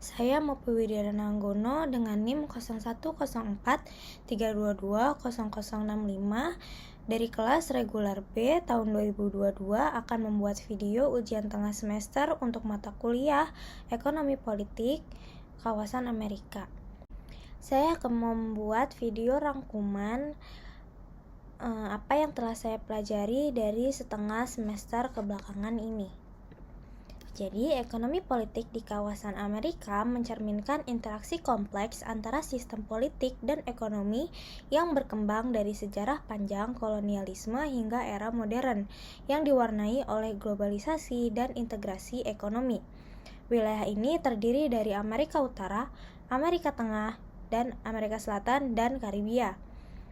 Saya Mopi Widiana Nanggono dengan NIM 010432200065 dari kelas reguler B tahun 2022 akan membuat video ujian tengah semester untuk mata kuliah Ekonomi Politik Kawasan Amerika. Saya akan membuat video rangkuman apa yang telah saya pelajari dari setengah semester kebelakangan ini. Jadi, ekonomi politik di kawasan Amerika mencerminkan interaksi kompleks antara sistem politik dan ekonomi yang berkembang dari sejarah panjang kolonialisme hingga era modern yang diwarnai oleh globalisasi dan integrasi ekonomi. Wilayah ini terdiri dari Amerika Utara, Amerika Tengah, dan Amerika Selatan dan Karibia.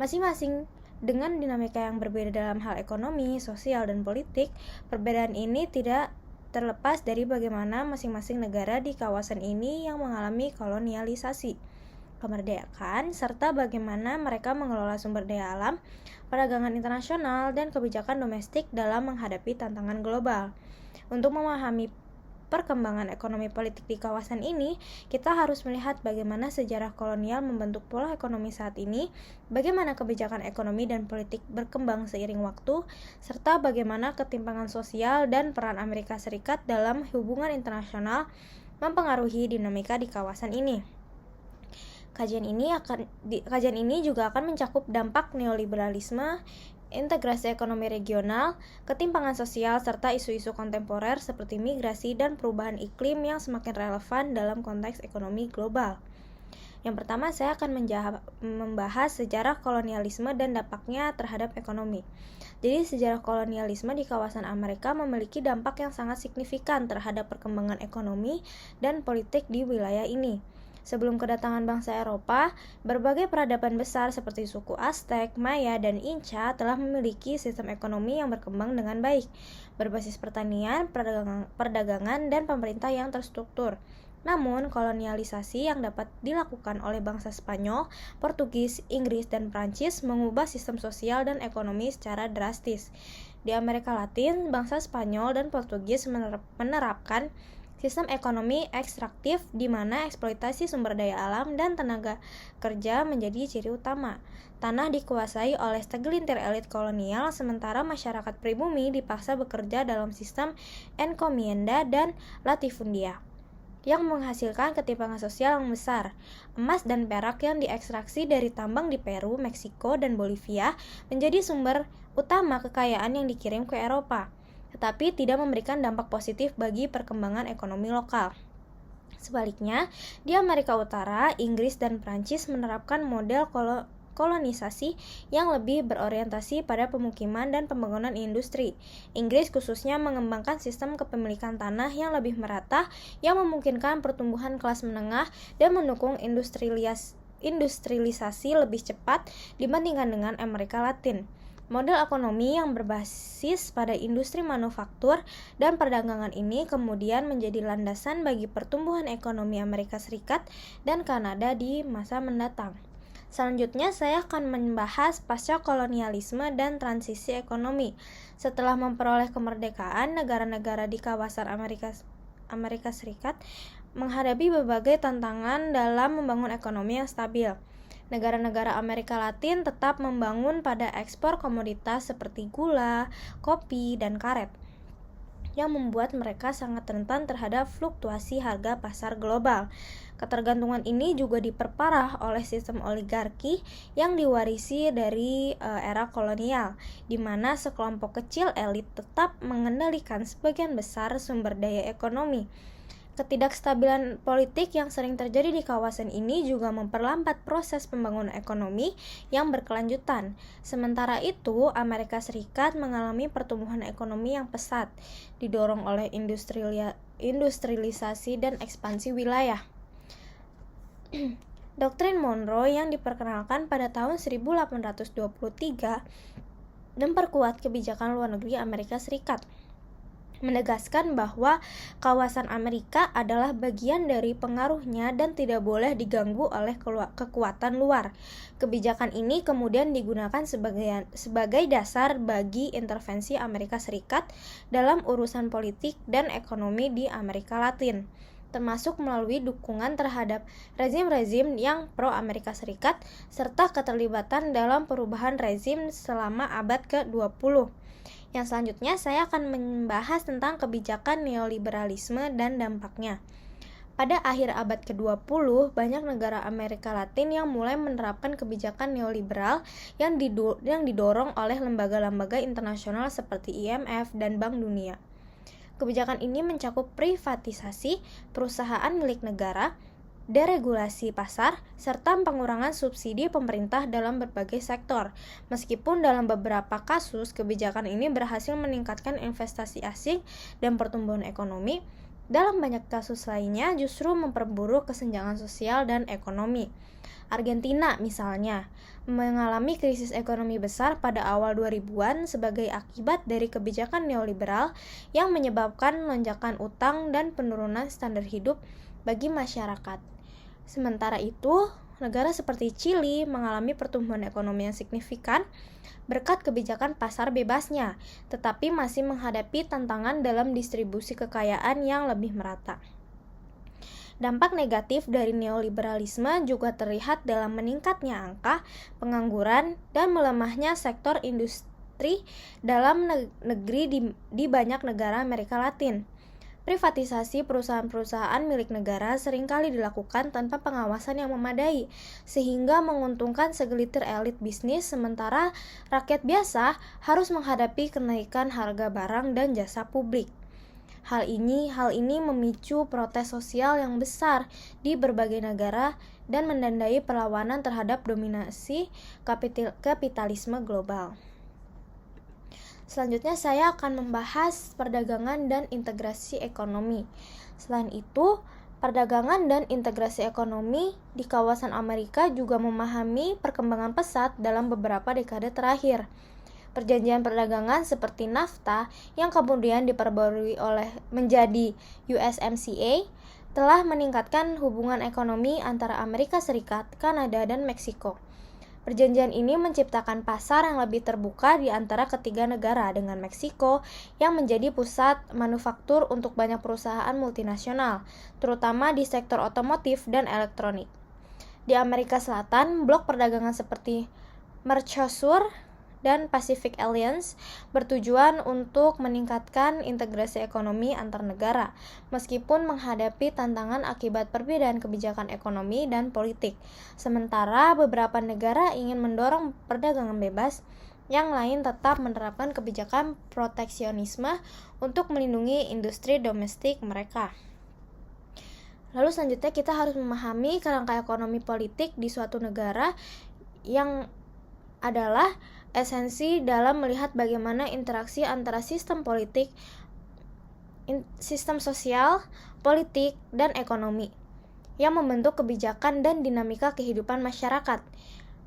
Masing-masing dengan dinamika yang berbeda dalam hal ekonomi, sosial, dan politik, perbedaan ini tidak terlepas dari bagaimana masing-masing negara di kawasan ini yang mengalami kolonialisasi, kemerdekaan, serta bagaimana mereka mengelola sumber daya alam, perdagangan internasional, dan kebijakan domestik dalam menghadapi tantangan global. Untuk memahami perkembangan ekonomi politik di kawasan ini, kita harus melihat bagaimana sejarah kolonial membentuk pola ekonomi saat ini, bagaimana kebijakan ekonomi dan politik berkembang seiring waktu, serta bagaimana ketimpangan sosial dan peran Amerika Serikat dalam hubungan internasional mempengaruhi dinamika di kawasan ini. Kajian ini juga akan mencakup dampak neoliberalisme, integrasi ekonomi regional, ketimpangan sosial, serta isu-isu kontemporer seperti migrasi dan perubahan iklim yang semakin relevan dalam konteks ekonomi global. Yang pertama, saya akan membahas sejarah kolonialisme dan dampaknya terhadap ekonomi. Jadi, sejarah kolonialisme di kawasan Amerika memiliki dampak yang sangat signifikan terhadap perkembangan ekonomi dan politik di wilayah ini. Sebelum kedatangan bangsa Eropa, berbagai peradaban besar seperti suku Aztec, Maya, dan Inca telah memiliki sistem ekonomi yang berkembang dengan baik, berbasis pertanian, perdagangan, dan pemerintah yang terstruktur. Namun, kolonialisasi yang dapat dilakukan oleh bangsa Spanyol, Portugis, Inggris, dan Prancis mengubah sistem sosial dan ekonomi secara drastis. Di Amerika Latin, bangsa Spanyol dan Portugis menerapkan sistem ekonomi ekstraktif di mana eksploitasi sumber daya alam dan tenaga kerja menjadi ciri utama. Tanah dikuasai oleh segelintir elit kolonial, sementara masyarakat pribumi dipaksa bekerja dalam sistem encomienda dan latifundia, yang menghasilkan ketimpangan sosial yang besar. Emas dan perak yang diekstraksi dari tambang di Peru, Meksiko, dan Bolivia menjadi sumber utama kekayaan yang dikirim ke Eropa, tetapi tidak memberikan dampak positif bagi perkembangan ekonomi lokal. Sebaliknya, di Amerika Utara, Inggris dan Prancis menerapkan model kolonisasi yang lebih berorientasi pada pemukiman dan pembangunan industri. Inggris khususnya mengembangkan sistem kepemilikan tanah yang lebih merata, yang memungkinkan pertumbuhan kelas menengah dan mendukung industrialisasi lebih cepat dibandingkan dengan Amerika Latin. Model ekonomi yang berbasis pada industri manufaktur dan perdagangan ini kemudian menjadi landasan bagi pertumbuhan ekonomi Amerika Serikat dan Kanada di masa mendatang. Selanjutnya, saya akan membahas pasca kolonialisme dan transisi ekonomi. Setelah memperoleh kemerdekaan, negara-negara di kawasan Amerika Serikat menghadapi berbagai tantangan dalam membangun ekonomi yang stabil. Negara-negara Amerika Latin tetap membangun pada ekspor komoditas seperti gula, kopi, dan karet, yang membuat mereka sangat rentan terhadap fluktuasi harga pasar global. Ketergantungan ini juga diperparah oleh sistem oligarki yang diwarisi dari era kolonial, di mana sekelompok kecil elit tetap mengendalikan sebagian besar sumber daya ekonomi. Ketidakstabilan politik yang sering terjadi di kawasan ini juga memperlambat proses pembangunan ekonomi yang berkelanjutan. Sementara itu, Amerika Serikat mengalami pertumbuhan ekonomi yang pesat, didorong oleh industrialisasi dan ekspansi wilayah. Doktrin Monroe yang diperkenalkan pada tahun 1823 memperkuat kebijakan luar negeri Amerika Serikat, menegaskan bahwa kawasan Amerika adalah bagian dari pengaruhnya dan tidak boleh diganggu oleh kekuatan luar. Kebijakan ini kemudian digunakan sebagai dasar bagi intervensi Amerika Serikat dalam urusan politik dan ekonomi di Amerika Latin. termasuk melalui dukungan terhadap rezim-rezim yang pro-Amerika Serikat serta keterlibatan dalam perubahan rezim selama abad ke-20. Yang selanjutnya saya akan membahas tentang kebijakan neoliberalisme dan dampaknya. Pada akhir abad ke-20, banyak negara Amerika Latin yang mulai menerapkan kebijakan neoliberal yang didorong oleh lembaga-lembaga internasional seperti IMF dan Bank Dunia. Kebijakan ini mencakup privatisasi perusahaan milik negara, deregulasi pasar, serta pengurangan subsidi pemerintah dalam berbagai sektor. Meskipun dalam beberapa kasus, kebijakan ini berhasil meningkatkan investasi asing dan pertumbuhan ekonomi, dalam banyak kasus lainnya justru memperburuk kesenjangan sosial dan ekonomi. Argentina misalnya mengalami krisis ekonomi besar pada awal 2000-an sebagai akibat dari kebijakan neoliberal yang menyebabkan lonjakan utang dan penurunan standar hidup bagi masyarakat. Sementara itu, negara seperti Chili mengalami pertumbuhan ekonomi yang signifikan berkat kebijakan pasar bebasnya, tetapi masih menghadapi tantangan dalam distribusi kekayaan yang lebih merata. Dampak negatif dari neoliberalisme juga terlihat dalam meningkatnya angka pengangguran dan melemahnya sektor industri dalam negeri di banyak negara Amerika Latin. Privatisasi perusahaan-perusahaan milik negara seringkali dilakukan tanpa pengawasan yang memadai, sehingga menguntungkan segelintir elit bisnis, sementara rakyat biasa harus menghadapi kenaikan harga barang dan jasa publik. Hal ini memicu protes sosial yang besar di berbagai negara dan menandai perlawanan terhadap dominasi kapitalisme global. Selanjutnya saya akan membahas perdagangan dan integrasi ekonomi. Selain itu, perdagangan dan integrasi ekonomi di kawasan Amerika juga memahami perkembangan pesat dalam beberapa dekade terakhir. Perjanjian perdagangan seperti NAFTA yang kemudian diperbarui menjadi USMCA telah meningkatkan hubungan ekonomi antara Amerika Serikat, Kanada, dan Meksiko. Perjanjian ini menciptakan pasar yang lebih terbuka di antara ketiga negara, dengan Meksiko yang menjadi pusat manufaktur untuk banyak perusahaan multinasional, terutama di sektor otomotif dan elektronik. Di Amerika Selatan, blok perdagangan seperti Mercosur dan Pacific Alliance bertujuan untuk meningkatkan integrasi ekonomi antar negara, meskipun menghadapi tantangan akibat perbedaan kebijakan ekonomi dan politik. Sementara beberapa negara ingin mendorong perdagangan bebas, yang lain tetap menerapkan kebijakan proteksionisme untuk melindungi industri domestik mereka. Lalu selanjutnya kita harus memahami kerangka ekonomi politik di suatu negara yang adalah esensi dalam melihat bagaimana interaksi antara sistem politik, sistem sosial, politik, dan ekonomi yang membentuk kebijakan dan dinamika kehidupan masyarakat.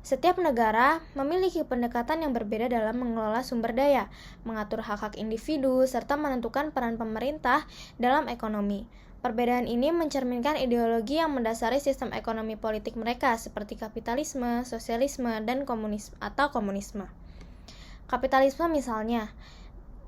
Setiap negara memiliki pendekatan yang berbeda dalam mengelola sumber daya, mengatur hak-hak individu, serta menentukan peran pemerintah dalam ekonomi. Perbedaan ini mencerminkan ideologi yang mendasari sistem ekonomi politik mereka, seperti kapitalisme, sosialisme, dan komunisme. Kapitalisme misalnya,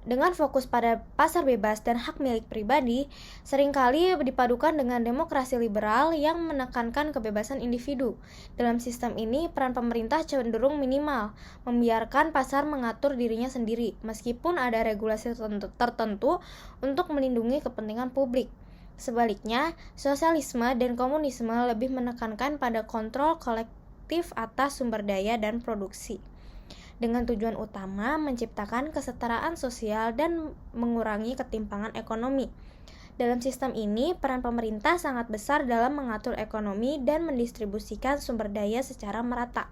dengan fokus pada pasar bebas dan hak milik pribadi, seringkali dipadukan dengan demokrasi liberal yang menekankan kebebasan individu. Dalam sistem ini, peran pemerintah cenderung minimal, membiarkan pasar mengatur dirinya sendiri, meskipun ada regulasi tertentu untuk melindungi kepentingan publik. Sebaliknya, sosialisme dan komunisme lebih menekankan pada kontrol kolektif atas sumber daya dan produksi, dengan tujuan utama menciptakan kesetaraan sosial dan mengurangi ketimpangan ekonomi. Dalam sistem ini, peran pemerintah sangat besar dalam mengatur ekonomi dan mendistribusikan sumber daya secara merata.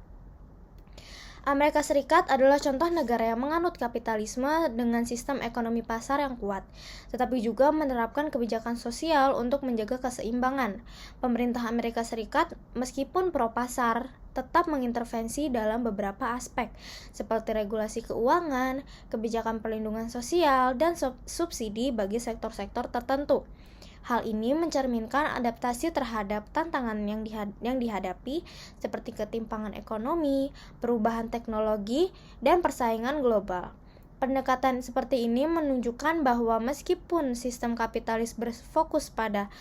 Amerika Serikat adalah contoh negara yang menganut kapitalisme dengan sistem ekonomi pasar yang kuat, tetapi juga menerapkan kebijakan sosial untuk menjaga keseimbangan. Pemerintah Amerika Serikat, meskipun pro-pasar, tetap mengintervensi dalam beberapa aspek, seperti regulasi keuangan, kebijakan perlindungan sosial, dan subsidi bagi sektor-sektor tertentu. Hal ini mencerminkan adaptasi terhadap tantangan yang dihadapi, seperti ketimpangan ekonomi, perubahan teknologi, dan persaingan global. Pendekatan seperti ini menunjukkan bahwa meskipun sistem kapitalis berfokus pada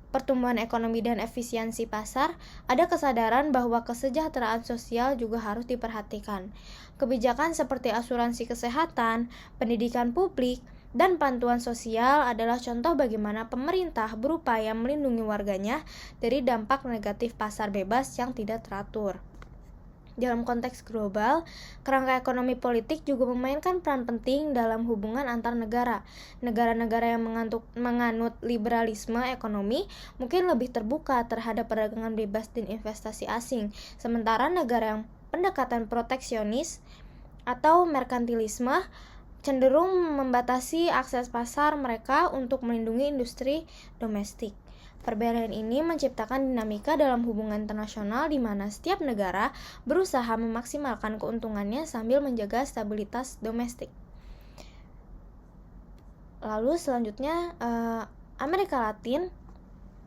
pertumbuhan ekonomi dan efisiensi pasar, ada kesadaran bahwa kesejahteraan sosial juga harus diperhatikan. Kebijakan seperti asuransi kesehatan, pendidikan publik, dan bantuan sosial adalah contoh bagaimana pemerintah berupaya melindungi warganya dari dampak negatif pasar bebas yang tidak teratur. Dalam konteks global, kerangka ekonomi politik juga memainkan peran penting dalam hubungan antar negara. Negara-negara yang menganut liberalisme ekonomi mungkin lebih terbuka terhadap perdagangan bebas dan investasi asing, sementara negara yang pendekatan proteksionis atau merkantilisme cenderung membatasi akses pasar mereka untuk melindungi industri domestik. Perbedaan ini menciptakan dinamika dalam hubungan internasional di mana setiap negara berusaha memaksimalkan keuntungannya sambil menjaga stabilitas domestik. Lalu selanjutnya, Amerika Latin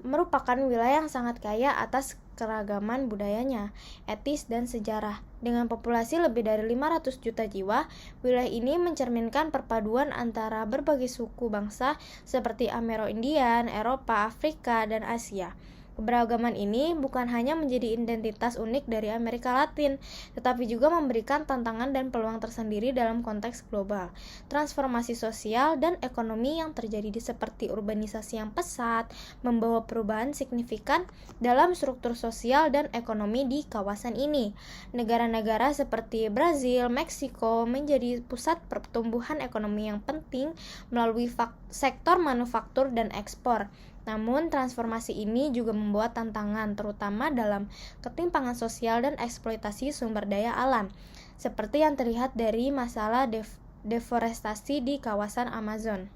merupakan wilayah yang sangat kaya atas keragaman budayanya, etis, dan sejarah. Dengan populasi lebih dari 500 juta jiwa, wilayah ini mencerminkan perpaduan antara berbagai suku bangsa seperti Amero-Indian, Eropa, Afrika, dan Asia. Keberagaman ini bukan hanya menjadi identitas unik dari Amerika Latin, tetapi juga memberikan tantangan dan peluang tersendiri dalam konteks global. Transformasi sosial dan ekonomi yang terjadi seperti urbanisasi yang pesat membawa perubahan signifikan dalam struktur sosial dan ekonomi di kawasan ini. Negara-negara seperti Brazil, Meksiko menjadi pusat pertumbuhan ekonomi yang penting melalui sektor manufaktur dan ekspor. Namun, transformasi ini juga membawa tantangan, terutama dalam ketimpangan sosial dan eksploitasi sumber daya alam, seperti yang terlihat dari masalah deforestasi di kawasan Amazon.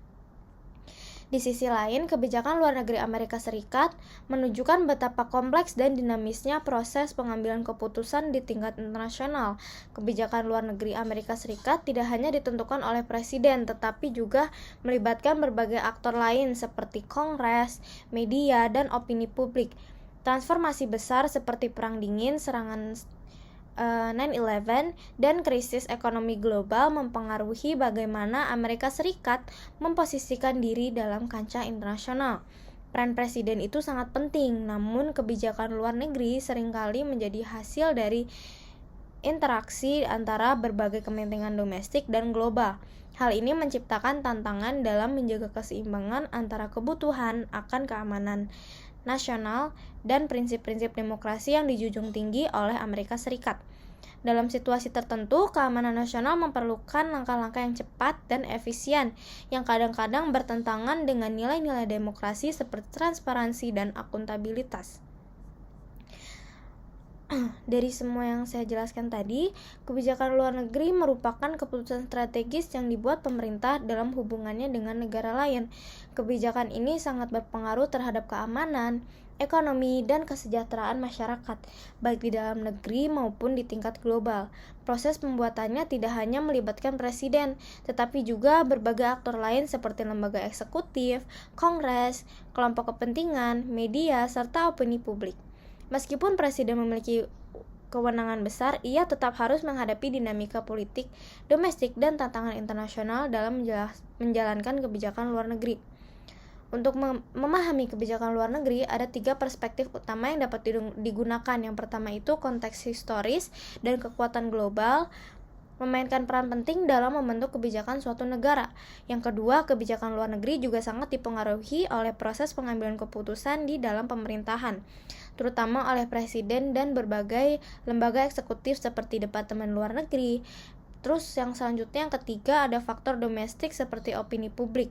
Di sisi lain, kebijakan luar negeri Amerika Serikat menunjukkan betapa kompleks dan dinamisnya proses pengambilan keputusan di tingkat internasional. Kebijakan luar negeri Amerika Serikat tidak hanya ditentukan oleh presiden, tetapi juga melibatkan berbagai aktor lain seperti Kongres, media, dan opini publik. Transformasi besar seperti Perang Dingin, serangan 9/11, dan krisis ekonomi global mempengaruhi bagaimana Amerika Serikat memposisikan diri dalam kancah internasional. Peran presiden itu sangat penting, namun kebijakan luar negeri seringkali menjadi hasil dari interaksi antara berbagai kepentingan domestik dan global. Hal ini menciptakan tantangan dalam menjaga keseimbangan antara kebutuhan akan keamanan nasional dan prinsip-prinsip demokrasi yang dijunjung tinggi oleh Amerika Serikat. Dalam situasi tertentu, keamanan nasional memerlukan langkah-langkah yang cepat dan efisien, yang kadang-kadang bertentangan dengan nilai-nilai demokrasi seperti transparansi dan akuntabilitas. Dari semua yang saya jelaskan tadi, kebijakan luar negeri merupakan keputusan strategis yang dibuat pemerintah dalam hubungannya dengan negara lain. Kebijakan ini sangat berpengaruh terhadap keamanan, ekonomi, dan kesejahteraan masyarakat, baik di dalam negeri maupun di tingkat global. Proses pembuatannya tidak hanya melibatkan presiden, tetapi juga berbagai aktor lain seperti lembaga eksekutif, kongres, kelompok kepentingan, media, serta opini publik. Meskipun presiden memiliki kewenangan besar, ia tetap harus menghadapi dinamika politik, domestik, dan tantangan internasional dalam menjalankan kebijakan luar negeri. Untuk memahami kebijakan luar negeri, ada 3 perspektif utama yang dapat digunakan. Yang pertama itu konteks historis dan kekuatan global memainkan peran penting dalam membentuk kebijakan suatu negara. Yang kedua, kebijakan luar negeri juga sangat dipengaruhi oleh proses pengambilan keputusan di dalam pemerintahan, terutama oleh presiden dan berbagai lembaga eksekutif seperti Departemen Luar Negeri. Terus yang selanjutnya, yang ketiga, ada faktor domestik seperti opini publik,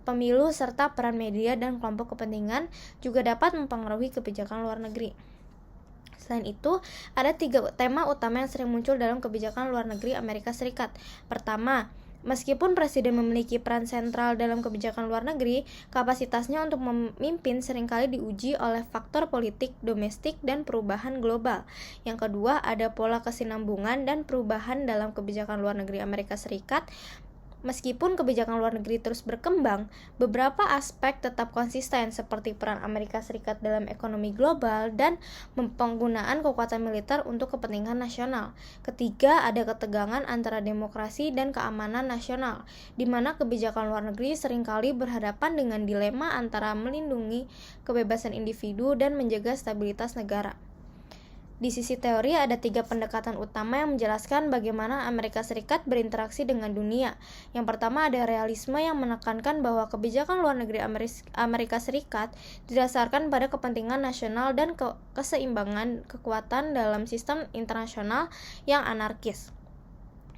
pemilu, serta peran media dan kelompok kepentingan juga dapat mempengaruhi kebijakan luar negeri. Selain itu, ada 3 tema utama yang sering muncul dalam kebijakan luar negeri Amerika Serikat. Pertama, meskipun presiden memiliki peran sentral dalam kebijakan luar negeri, kapasitasnya untuk memimpin seringkali diuji oleh faktor politik, domestik, dan perubahan global. Yang kedua, ada pola kesinambungan dan perubahan dalam kebijakan luar negeri Amerika Serikat. Meskipun kebijakan luar negeri terus berkembang, beberapa aspek tetap konsisten seperti peran Amerika Serikat dalam ekonomi global dan penggunaan kekuatan militer untuk kepentingan nasional. Ketiga, ada ketegangan antara demokrasi dan keamanan nasional, di mana kebijakan luar negeri seringkali berhadapan dengan dilema antara melindungi kebebasan individu dan menjaga stabilitas negara. Di sisi teori ada 3 pendekatan utama yang menjelaskan bagaimana Amerika Serikat berinteraksi dengan dunia. Yang pertama ada realisme yang menekankan bahwa kebijakan luar negeri Amerika Serikat didasarkan pada kepentingan nasional dan keseimbangan kekuatan dalam sistem internasional yang anarkis.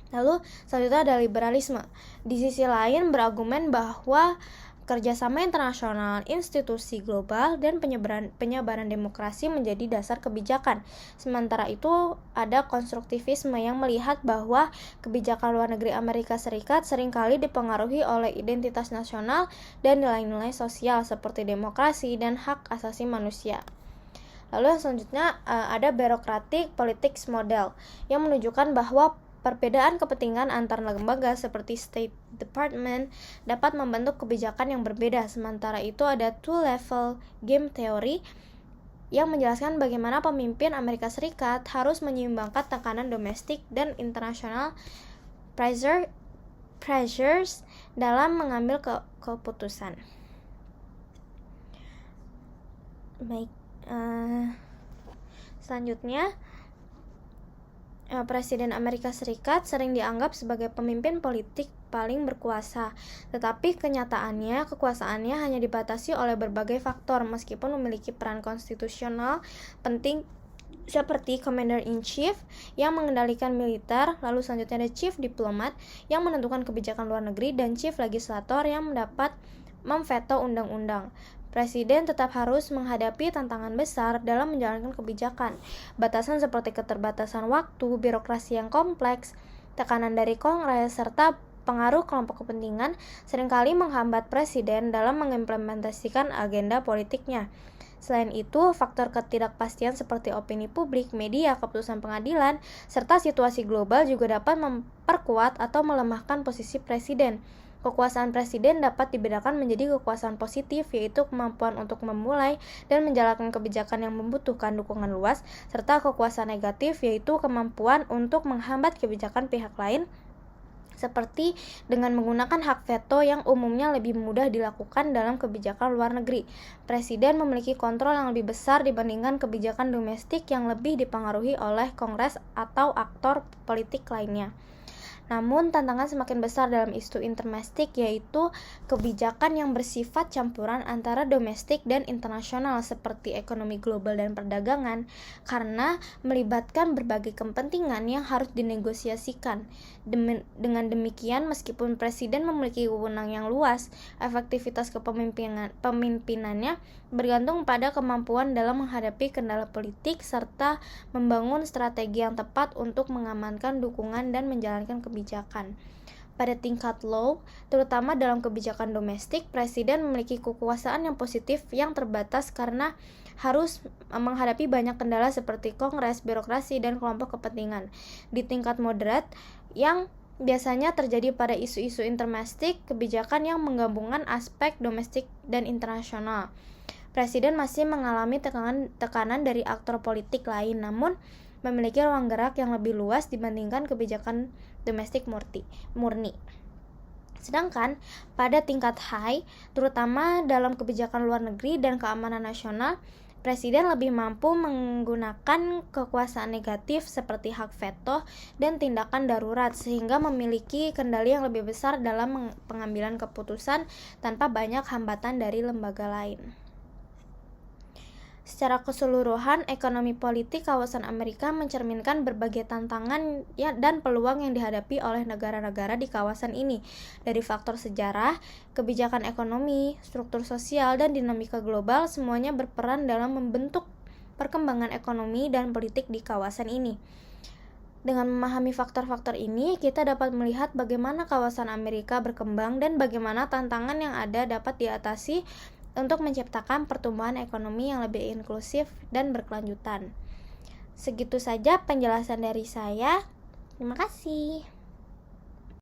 Lalu selanjutnya ada liberalisme. Di sisi lain berargumen bahwa kerjasama internasional, institusi global, dan penyebaran demokrasi menjadi dasar kebijakan. Sementara itu, ada konstruktivisme yang melihat bahwa kebijakan luar negeri Amerika Serikat seringkali dipengaruhi oleh identitas nasional dan nilai-nilai sosial seperti demokrasi dan hak asasi manusia. Lalu yang selanjutnya ada bureaucratic politics model yang menunjukkan bahwa perbedaan kepentingan antar lembaga seperti State Department dapat membentuk kebijakan yang berbeda. Sementara itu ada two-level game theory yang menjelaskan bagaimana pemimpin Amerika Serikat harus menyeimbangkan tekanan domestik dan internasional pressures dalam mengambil keputusan. Baik, selanjutnya Presiden Amerika Serikat sering dianggap sebagai pemimpin politik paling berkuasa, tetapi kenyataannya kekuasaannya hanya dibatasi oleh berbagai faktor meskipun memiliki peran konstitusional penting seperti Commander-in-Chief yang mengendalikan militer, lalu selanjutnya ada Chief Diplomat yang menentukan kebijakan luar negeri, dan Chief Legislator yang dapat memveto undang-undang. Presiden tetap harus menghadapi tantangan besar dalam menjalankan kebijakan. Batasan seperti keterbatasan waktu, birokrasi yang kompleks, tekanan dari Kongres, serta pengaruh kelompok kepentingan seringkali menghambat presiden dalam mengimplementasikan agenda politiknya. Selain itu, faktor ketidakpastian seperti opini publik, media, keputusan pengadilan, serta situasi global juga dapat memperkuat atau melemahkan posisi presiden. Kekuasaan presiden dapat dibedakan menjadi kekuasaan positif, yaitu kemampuan untuk memulai dan menjalankan kebijakan yang membutuhkan dukungan luas, serta kekuasaan negatif, yaitu kemampuan untuk menghambat kebijakan pihak lain, seperti dengan menggunakan hak veto yang umumnya lebih mudah dilakukan dalam kebijakan luar negeri. Presiden memiliki kontrol yang lebih besar dibandingkan kebijakan domestik yang lebih dipengaruhi oleh Kongres atau aktor politik lainnya. Namun, tantangan semakin besar dalam isu interdomestik, yaitu kebijakan yang bersifat campuran antara domestik dan internasional seperti ekonomi global dan perdagangan, karena melibatkan berbagai kepentingan yang harus dinegosiasikan. Dengan demikian, meskipun presiden memiliki wewenang yang luas, efektivitas kepemimpinannya bergantung pada kemampuan dalam menghadapi kendala politik serta membangun strategi yang tepat untuk mengamankan dukungan dan menjalankan kebijakan. Pada tingkat low, terutama dalam kebijakan domestik, presiden memiliki kekuasaan yang positif yang terbatas karena harus menghadapi banyak kendala seperti Kongres, birokrasi, dan kelompok kepentingan. Di tingkat moderat, yang biasanya terjadi pada isu-isu interdomestik, kebijakan yang menggabungkan aspek domestik dan internasional. Presiden masih mengalami tekanan dari aktor politik lain, namun memiliki ruang gerak yang lebih luas dibandingkan kebijakan domestik murni. Sedangkan pada tingkat high, terutama dalam kebijakan luar negeri dan keamanan nasional, presiden lebih mampu menggunakan kekuasaan negatif seperti hak veto dan tindakan darurat sehingga memiliki kendali yang lebih besar dalam pengambilan keputusan tanpa banyak hambatan dari lembaga lain. Secara keseluruhan, ekonomi politik kawasan Amerika mencerminkan berbagai tantangan dan peluang yang dihadapi oleh negara-negara di kawasan ini, dari faktor sejarah, kebijakan ekonomi, struktur sosial, dan dinamika global, semuanya berperan dalam membentuk perkembangan ekonomi dan politik di kawasan ini. Dengan memahami faktor-faktor ini, kita dapat melihat bagaimana kawasan Amerika berkembang dan bagaimana tantangan yang ada dapat diatasi untuk menciptakan pertumbuhan ekonomi yang lebih inklusif dan berkelanjutan. Segitu saja penjelasan dari saya. Terima kasih.